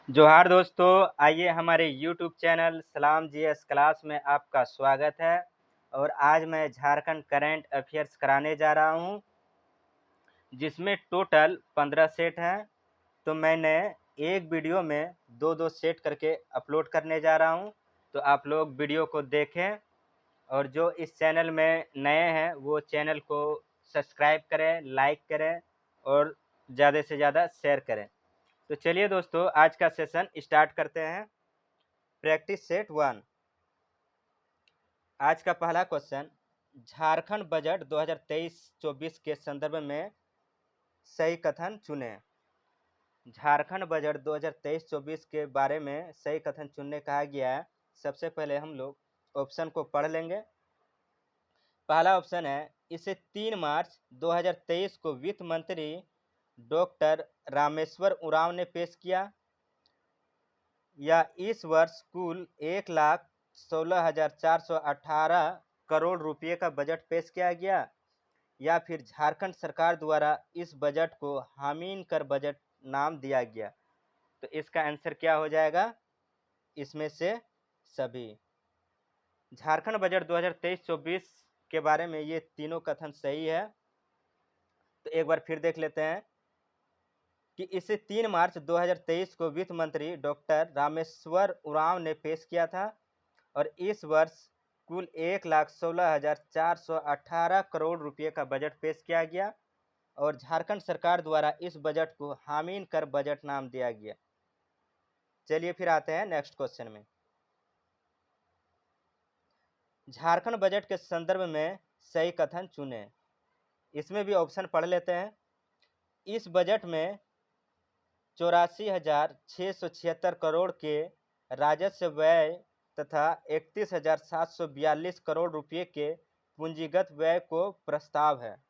जोहार दोस्तों, आइए हमारे यूट्यूब चैनल सलाम जीएस क्लास में आपका स्वागत है। और आज मैं झारखंड करंट अफेयर्स कराने जा रहा हूं, जिसमें टोटल 15 सेट हैं। तो मैंने एक वीडियो में दो सेट करके अपलोड करने जा रहा हूं, तो आप लोग वीडियो को देखें। और जो इस चैनल में नए हैं वो चैनल को सब्सक्राइब करें, लाइक करें और ज़्यादा से ज़्यादा शेयर करें। तो चलिए दोस्तों, आज का सेशन स्टार्ट करते हैं। Practice set 1। आज का पहला क्वेश्चन, झारखंड बजट 2023-24 के संदर्भ में सही कथन चुनें। झारखंड बजट 2023-24 के बारे में सही कथन चुनने कहा गया है। सबसे पहले हम लोग ऑप्शन को पढ़ लेंगे। पहला ऑप्शन है, इसे 3 मार्च 2023 को वित्त मंत्री डॉक्टर रामेश्वर उरांव ने पेश किया, या इस वर्ष कुल 1,16,418 करोड़ रुपये का बजट पेश किया गया, या फिर झारखंड सरकार द्वारा इस बजट को हामीन कर बजट नाम दिया गया। तो इसका आंसर क्या हो जाएगा? इसमें से सभी। झारखंड बजट 2023-24 के बारे में ये तीनों कथन सही है। तो एक बार फिर देख लेते हैं कि इसे 3 मार्च 2023 को वित्त मंत्री डॉक्टर रामेश्वर उरांव ने पेश किया था, और इस वर्ष कुल 1,16,418 करोड़ रुपये का बजट पेश किया गया, और झारखंड सरकार द्वारा इस बजट को हामीन कर बजट नाम दिया गया। चलिए फिर आते हैं नेक्स्ट क्वेश्चन में। झारखंड बजट के संदर्भ में सही कथन चुनें। इसमें भी ऑप्शन पढ़ लेते हैं। इस बजट में 84,676 करोड़ के राजस्व व्यय तथा 31,742 करोड़ रुपये के पूंजीगत व्यय को प्रस्ताव है,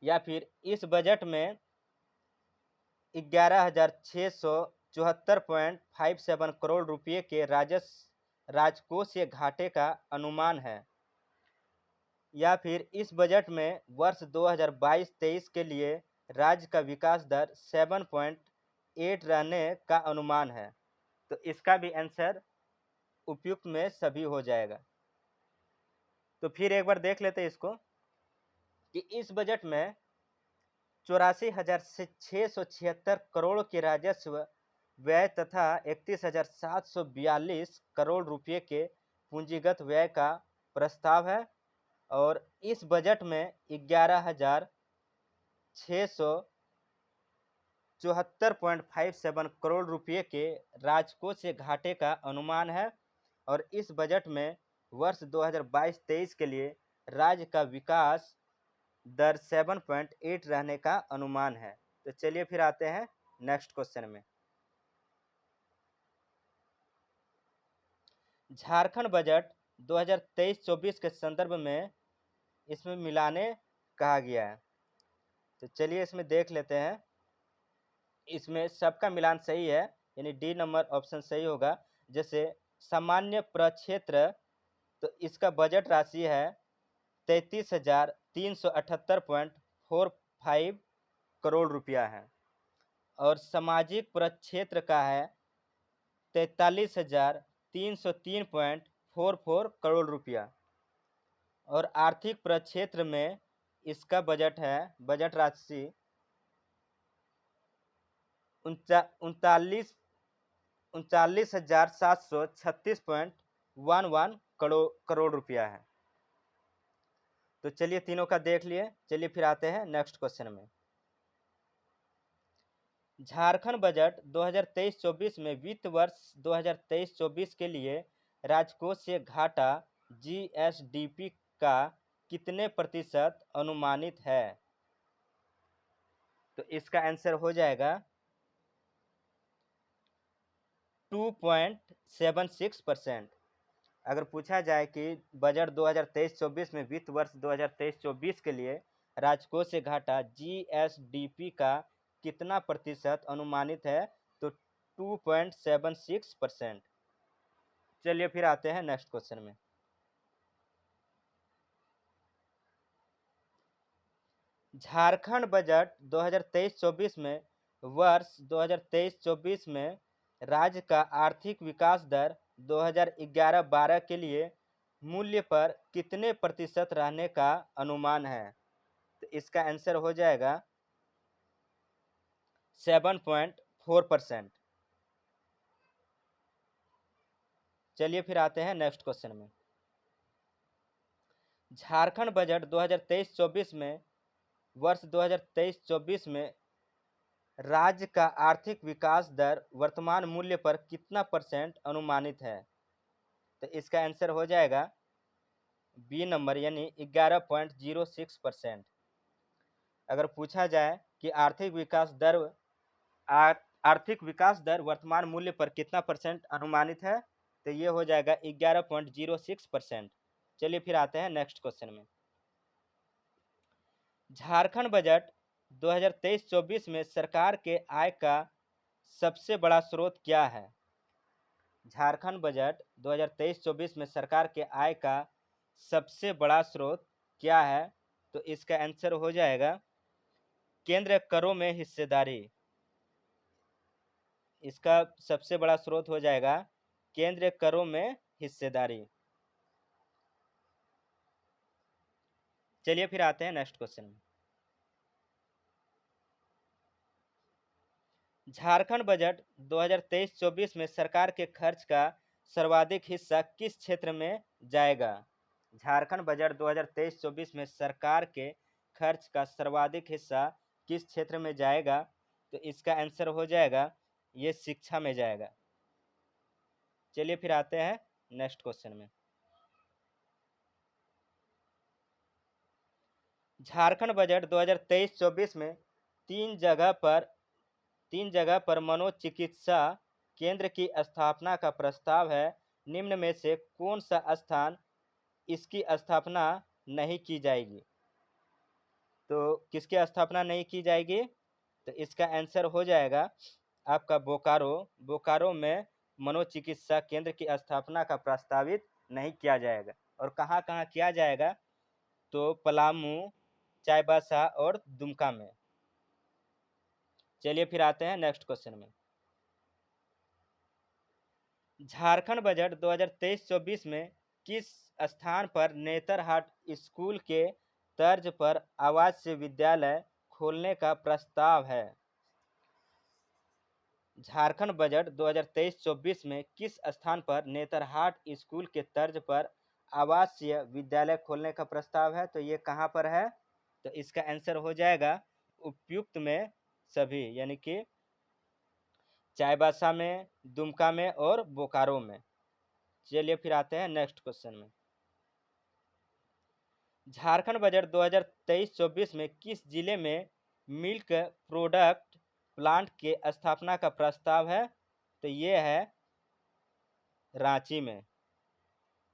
या फिर इस बजट में 11,674.57 करोड़ रुपये के राजकोषीय घाटे का अनुमान है, या फिर इस बजट में वर्ष 2022-23 के लिए राज्य का विकास दर 7.8 रहने का अनुमान है। तो इसका भी आंसर उपयुक्त में सभी हो जाएगा। तो फिर एक बार देख लेते हैं इसको कि इस बजट में 84,676 करोड़ के राजस्व व्यय तथा 31,742 करोड़ रुपये के पूंजीगत व्यय का प्रस्ताव है, और इस बजट में 11,674.57 करोड़ रुपये के राजकोषीय घाटे का अनुमान है, और इस बजट में वर्ष 2022-23 के लिए राज्य का विकास दर 7.8 रहने का अनुमान है। तो चलिए फिर आते हैं नेक्स्ट क्वेश्चन में। झारखंड बजट 2023-24 के संदर्भ में इसमें मिलाने कहा गया है। तो चलिए इसमें देख लेते हैं। इसमें सबका मिलान सही है, यानी डी नंबर ऑप्शन सही होगा। जैसे सामान्य प्रक्षेत्र, तो इसका बजट राशि है 33,378.45 करोड़ रुपया है, और सामाजिक प्रक्षेत्र का है 43,303.44 करोड़ रुपया, और आर्थिक प्रक्षेत्र में इसका बजट राशि 39,736.11 करोड़ रुपया है। तो चलिए तीनों का देख लिए। चलिए फिर आते हैं नेक्स्ट क्वेश्चन में। झारखंड बजट 2023-24 में वित्त वर्ष 2023-24 के लिए राजकोषीय घाटा जीएसडीपी का कितने प्रतिशत अनुमानित है? तो इसका आंसर हो जाएगा 2.76%। अगर पूछा जाए कि बजट 2023-24 में वित्त वर्ष 2023-24 के लिए राजकोषीय घाटा जीएसडीपी का कितना प्रतिशत अनुमानित है, तो 2.76%। चलिए फिर आते हैं नेक्स्ट क्वेश्चन में। झारखंड बजट 2023-24 में वर्ष 2023-24 में राज्य का आर्थिक विकास दर 2011-12 के लिए मूल्य पर कितने प्रतिशत रहने का अनुमान है? तो इसका आंसर हो जाएगा 7.4%। चलिए फिर आते हैं नेक्स्ट क्वेश्चन में। झारखंड बजट 2023-24 में वर्ष 2023-24 में राज्य का आर्थिक विकास दर वर्तमान मूल्य पर कितना परसेंट अनुमानित है? तो इसका आंसर हो जाएगा बी नंबर यानी 11.06%। अगर पूछा जाए कि आर्थिक विकास दर वर्तमान मूल्य पर कितना परसेंट अनुमानित है, तो ये हो जाएगा 11.06%। चलिए फिर आते हैं नेक्स्ट क्वेश्चन में। झारखंड बजट 2023-24 में सरकार के आय का सबसे बड़ा स्रोत क्या है? झारखंड बजट 2023-24 में सरकार के आय का सबसे बड़ा स्रोत क्या है? तो इसका आंसर हो जाएगा केंद्र करों में हिस्सेदारी। इसका सबसे बड़ा स्रोत हो जाएगा केंद्र करों में हिस्सेदारी। चलिए फिर आते हैं नेक्स्ट क्वेश्चन में। झारखंड बजट 2023-24 में सरकार के खर्च का सर्वाधिक हिस्सा किस क्षेत्र में जाएगा? झारखंड बजट 2023-24 में सरकार के खर्च का सर्वाधिक हिस्सा किस क्षेत्र में जाएगा? तो इसका आंसर हो जाएगा ये शिक्षा में जाएगा। चलिए फिर आते हैं नेक्स्ट क्वेश्चन में। झारखंड बजट 2023-24 में तीन जगह पर मनोचिकित्सा केंद्र की स्थापना का प्रस्ताव है। निम्न में से कौन सा स्थान इसकी स्थापना नहीं की जाएगी? तो किसकी स्थापना नहीं की जाएगी? तो इसका आंसर हो जाएगा आपका बोकारो में मनोचिकित्सा केंद्र की स्थापना का प्रस्तावित नहीं किया जाएगा। और कहाँ कहाँ किया जाएगा? तो पलामू, चाईबासा और दुमका में। चलिए फिर आते हैं नेक्स्ट क्वेश्चन में। झारखंड बजट 2023-24 में किस स्थान पर नेतरहाट स्कूल के तर्ज पर आवासीय विद्यालय खोलने का प्रस्ताव है? झारखंड बजट 2023-24 में किस स्थान पर नेतरहाट स्कूल के तर्ज पर आवासीय विद्यालय खोलने का प्रस्ताव है? तो ये कहाँ पर है? तो इसका आंसर हो जाएगा उपयुक्त में सभी, यानी कि चाईबासा में, दुमका में और बोकारो में। चलिए फिर आते हैं नेक्स्ट क्वेश्चन में। झारखंड बजट 2023-24 में किस जिले में मिल्क प्रोडक्ट प्लांट के स्थापना का प्रस्ताव है? तो ये है रांची में।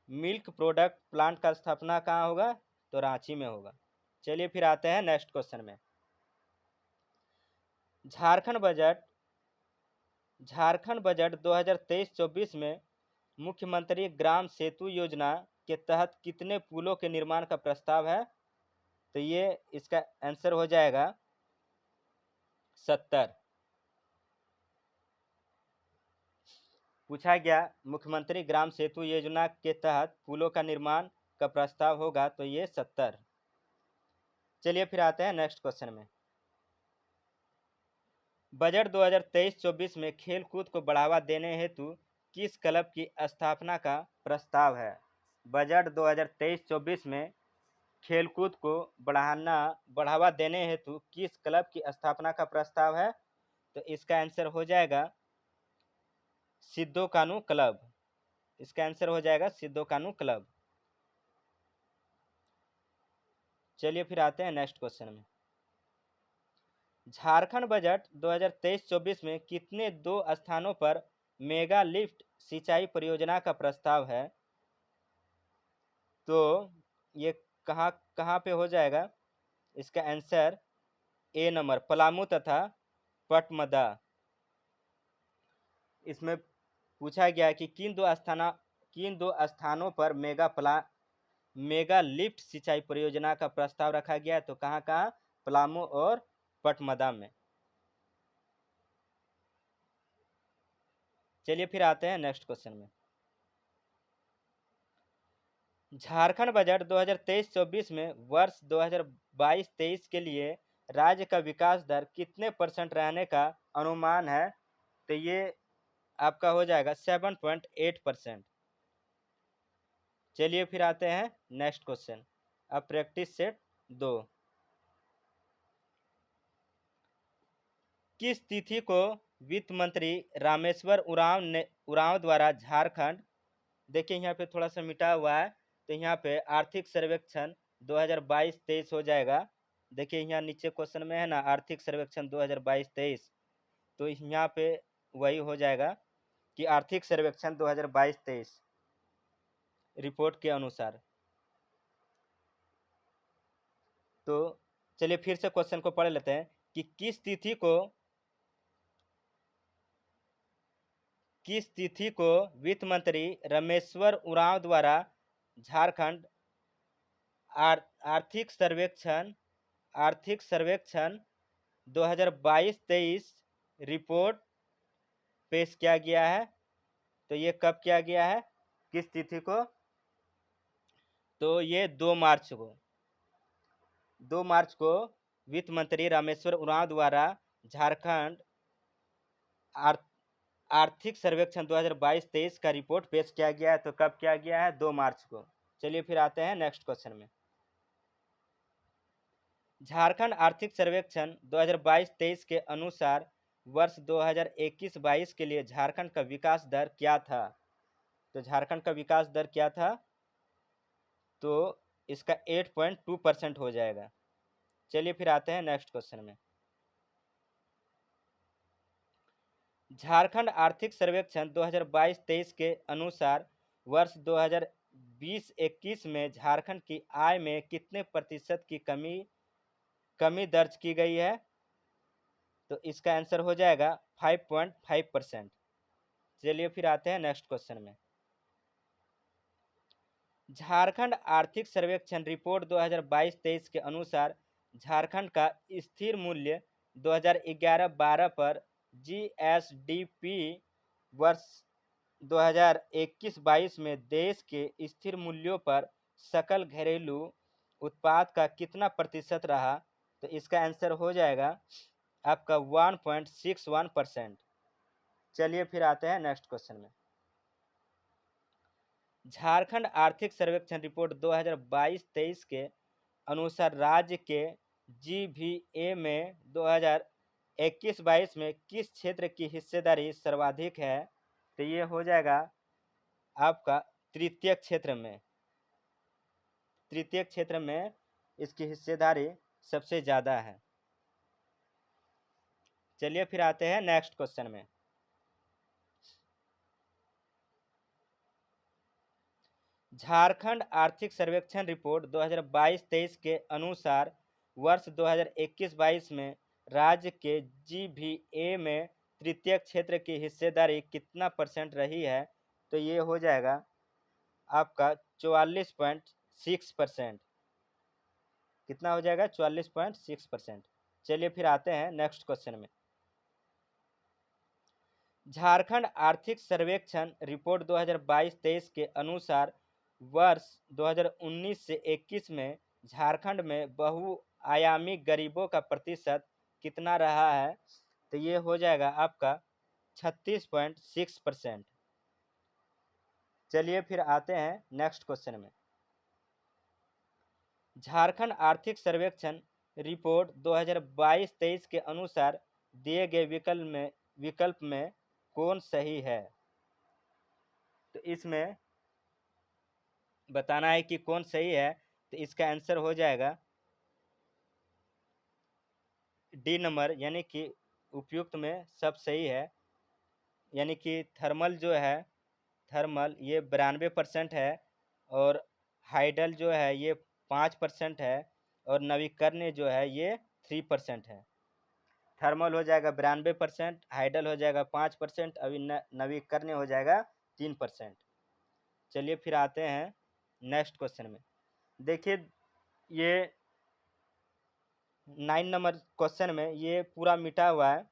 मिल्क प्रोडक्ट प्लांट का स्थापना कहाँ होगा? तो रांची में होगा। चलिए फिर आते हैं नेक्स्ट क्वेश्चन में। झारखंड बजट 2023-24 में मुख्यमंत्री ग्राम सेतु योजना के तहत कितने पुलों के निर्माण का प्रस्ताव है? तो ये इसका आंसर हो जाएगा 70। पूछा गया मुख्यमंत्री ग्राम सेतु योजना के तहत पुलों का निर्माण का प्रस्ताव होगा, तो ये 70। चलिए फिर आते हैं नेक्स्ट क्वेश्चन में। बजट 2023-24 में खेलकूद को बढ़ावा देने हेतु किस क्लब की स्थापना का प्रस्ताव है? बजट 2023-24 में खेलकूद को बढ़ावा देने हेतु किस क्लब की स्थापना का प्रस्ताव है? तो इसका आंसर हो जाएगा सिद्धो कानू क्लब। इसका आंसर हो जाएगा सिद्धो कानू क्लब। चलिए फिर आते हैं नेक्स्ट क्वेश्चन में। झारखंड बजट 2023-24 में कितने दो स्थानों पर मेगा लिफ्ट सिंचाई परियोजना का प्रस्ताव है? तो ये कहाँ कहाँ पे हो जाएगा? इसका आंसर ए नंबर पलामू तथा पटमदा। इसमें पूछा गया कि किन दो स्थानों पर मेगा लिफ्ट सिंचाई परियोजना का प्रस्ताव रखा गया है? तो कहाँ कहाँ? पलामू और पटमदा में। चलिए फिर आते हैं नेक्स्ट क्वेश्चन में। झारखंड बजट 2023-24 में वर्ष 2022-23 के लिए राज्य का विकास दर कितने % रहने का अनुमान है? तो ये आपका हो जाएगा 7.8%। चलिए फिर आते हैं नेक्स्ट क्वेश्चन। अब प्रैक्टिस सेट 2। किस तिथि को वित्त मंत्री रामेश्वर उरांव द्वारा झारखंड, देखिए यहाँ पे थोड़ा सा मिटा हुआ है, तो यहाँ पे आर्थिक सर्वेक्षण 2022-23 हो जाएगा। देखिए यहाँ नीचे क्वेश्चन में है ना आर्थिक सर्वेक्षण 2022-23, तो यहाँ पे वही हो जाएगा कि आर्थिक सर्वेक्षण 2022-23 रिपोर्ट के अनुसार। तो चलिए फिर से क्वेश्चन को पढ़ लेते हैं कि किस तिथि को वित्त मंत्री रामेश्वर उरांव द्वारा झारखंड आर्थिक सर्वेक्षण 2022-23 रिपोर्ट पेश किया गया है? तो ये कब किया गया है, किस तिथि को? तो ये 2 मार्च को वित्त मंत्री रामेश्वर उरांव द्वारा झारखंड आर्थिक सर्वेक्षण 2022-23 का रिपोर्ट पेश किया गया है। तो कब किया गया है? 2 मार्च को। चलिए फिर आते हैं नेक्स्ट क्वेश्चन में। झारखंड आर्थिक सर्वेक्षण 2022-23 के अनुसार वर्ष 2021-22 के लिए झारखंड का विकास दर क्या था? तो झारखंड का विकास दर क्या था? तो इसका 8.2% हो जाएगा। चलिए फिर आते हैं नेक्स्ट क्वेश्चन में। झारखंड आर्थिक सर्वेक्षण 2022-23 के अनुसार वर्ष 2020-21 में झारखंड की आय में कितने % की कमी दर्ज की गई है? तो इसका आंसर हो जाएगा 5.5%। चलिए फिर आते हैं नेक्स्ट क्वेश्चन में। झारखंड आर्थिक सर्वेक्षण रिपोर्ट 2022-23 के अनुसार झारखंड का स्थिर मूल्य 2011-12 पर जीएसडीपी वर्ष 2021-22 में देश के स्थिर मूल्यों पर सकल घरेलू उत्पाद का कितना % रहा? तो इसका आंसर हो जाएगा आपका 1.61%। चलिए फिर आते हैं नेक्स्ट क्वेश्चन में। झारखंड आर्थिक सर्वेक्षण रिपोर्ट 2022-23 के अनुसार राज्य के जीवीए में 2021-22 में किस क्षेत्र की हिस्सेदारी सर्वाधिक है? तो ये हो जाएगा आपका तृतीय क्षेत्र में इसकी हिस्सेदारी सबसे ज़्यादा है। चलिए फिर आते हैं नेक्स्ट क्वेश्चन में। झारखंड आर्थिक सर्वेक्षण रिपोर्ट 2022-23 के अनुसार वर्ष 2021-22 में राज्य के जीवीए में तृतीय क्षेत्र की हिस्सेदारी कितना % रही है? तो ये हो जाएगा आपका 44.6%। कितना हो जाएगा? 44.6%। चलिए फिर आते हैं नेक्स्ट क्वेश्चन में। झारखंड आर्थिक सर्वेक्षण रिपोर्ट 2022-23 के अनुसार वर्ष 2019 से 21 में झारखंड में बहुआयामी गरीबों का प्रतिशत कितना रहा है? तो ये हो जाएगा आपका 36.6%। चलिए फिर आते हैं नेक्स्ट क्वेश्चन में। झारखंड आर्थिक सर्वेक्षण रिपोर्ट 2022-23 के अनुसार दिए गए विकल्प में कौन सही है? तो इसमें बताना है कि कौन सही है। तो इसका आंसर हो जाएगा डी नंबर, यानी कि उपयुक्त में सब सही है। यानी कि थर्मल जो है, थर्मल ये 92% है, और हाइडल जो है ये 5% है, और नवीकरणीय जो है ये 3% है। थर्मल हो जाएगा 92%, हाइडल हो जाएगा 5%, अभी नवीकरणीय हो जाएगा 3%। चलिए फिर आते हैं नेक्स्ट क्वेश्चन में। देखिए ये 9 नंबर क्वेश्चन में ये पूरा मिटा हुआ है,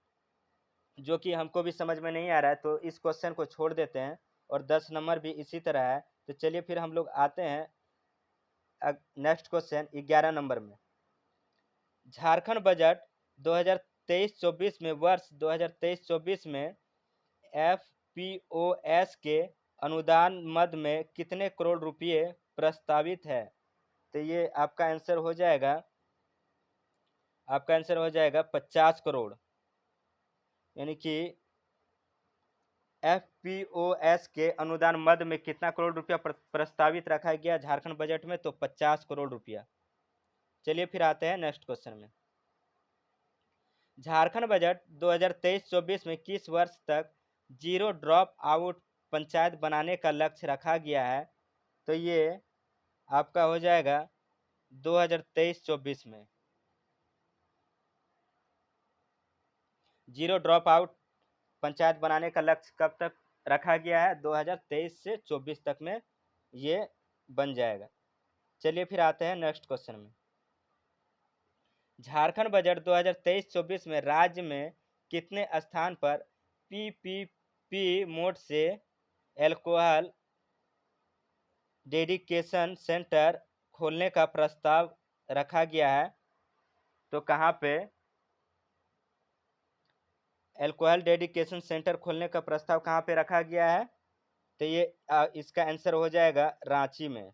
जो कि हमको भी समझ में नहीं आ रहा है, तो इस क्वेश्चन को छोड़ देते हैं और 10 नंबर भी इसी तरह है। तो चलिए फिर हम लोग आते हैं नेक्स्ट क्वेश्चन 11 नंबर में। झारखंड बजट 2023-24 में वर्ष 2023-24 में एफपीओएस के अनुदान मद में कितने करोड़ रुपए प्रस्तावित है? तो ये आपका आंसर हो जाएगा 50 करोड़। यानी कि एफपीओएस के अनुदान मद में कितना करोड़ रुपया प्रस्तावित रखा गया झारखंड बजट में? तो 50 करोड़ रुपया। चलिए फिर आते हैं नेक्स्ट क्वेश्चन में। झारखंड बजट 2023-24 में किस वर्ष तक जीरो ड्रॉप आउट पंचायत बनाने का लक्ष्य रखा गया है? तो ये आपका हो जाएगा 2023-24 में। जीरो ड्रॉप आउट पंचायत बनाने का लक्ष्य कब तक रखा गया है? 2023 से 24 तक में ये बन जाएगा। चलिए फिर आते हैं नेक्स्ट क्वेश्चन में। झारखंड बजट 2023-24 में राज्य में कितने स्थान पर पीपीपी मोड से अल्कोहल डेडिकेशन सेंटर खोलने का प्रस्ताव रखा गया है? तो कहाँ पे अल्कोहल डेडिकेशन सेंटर खोलने का प्रस्ताव कहाँ पे रखा गया है? तो ये इसका आंसर हो जाएगा रांची में।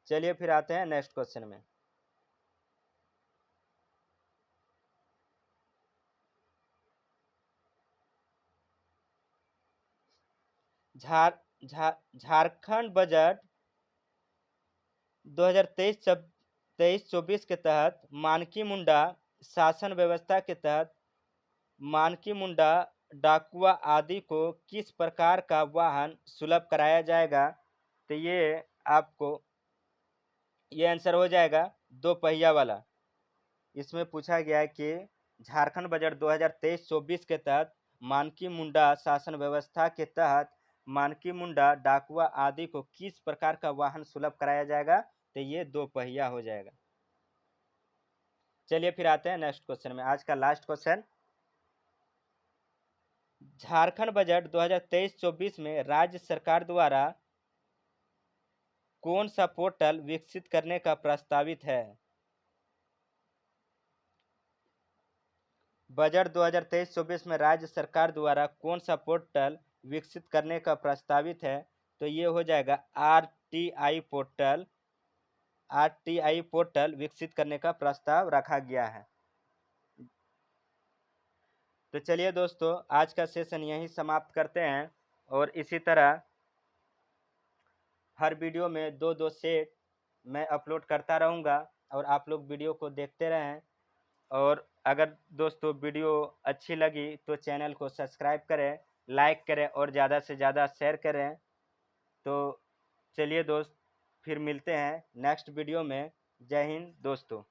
चलिए फिर आते हैं नेक्स्ट क्वेश्चन में। झारखंड बजट 2023-24 के तहत मानकी मुंडा शासन व्यवस्था के तहत मानकी मुंडा डाकुआ आदि को किस प्रकार का वाहन सुलभ कराया जाएगा? तो ये आपको ये आंसर हो जाएगा 2 पहिया वाला। इसमें पूछा गया है कि झारखंड बजट 2023-24 के तहत मानकी मुंडा शासन व्यवस्था के तहत मानकी मुंडा डाकुआ आदि को किस प्रकार का वाहन सुलभ कराया जाएगा? तो ये 2 पहिया हो जाएगा। चलिए फिर आते हैं नेक्स्ट क्वेश्चन में। आज का लास्ट क्वेश्चन। झारखंड बजट 2023-24 में राज्य सरकार द्वारा कौन सा पोर्टल विकसित करने का प्रस्तावित है? बजट 2023-24 में राज्य सरकार द्वारा कौन सा पोर्टल विकसित करने का प्रस्तावित है? तो ये हो जाएगा आरटीआई पोर्टल विकसित करने का प्रस्ताव रखा गया है। तो चलिए दोस्तों, आज का सेशन यहीं समाप्त करते हैं और इसी तरह हर वीडियो में 2-2 सेट मैं अपलोड करता रहूँगा और आप लोग वीडियो को देखते रहें। और अगर दोस्तों वीडियो अच्छी लगी तो चैनल को सब्सक्राइब करें, लाइक करें और ज़्यादा से ज़्यादा शेयर करें। तो चलिए दोस्त, फिर मिलते हैं नेक्स्ट वीडियो में। जय हिंद दोस्तों।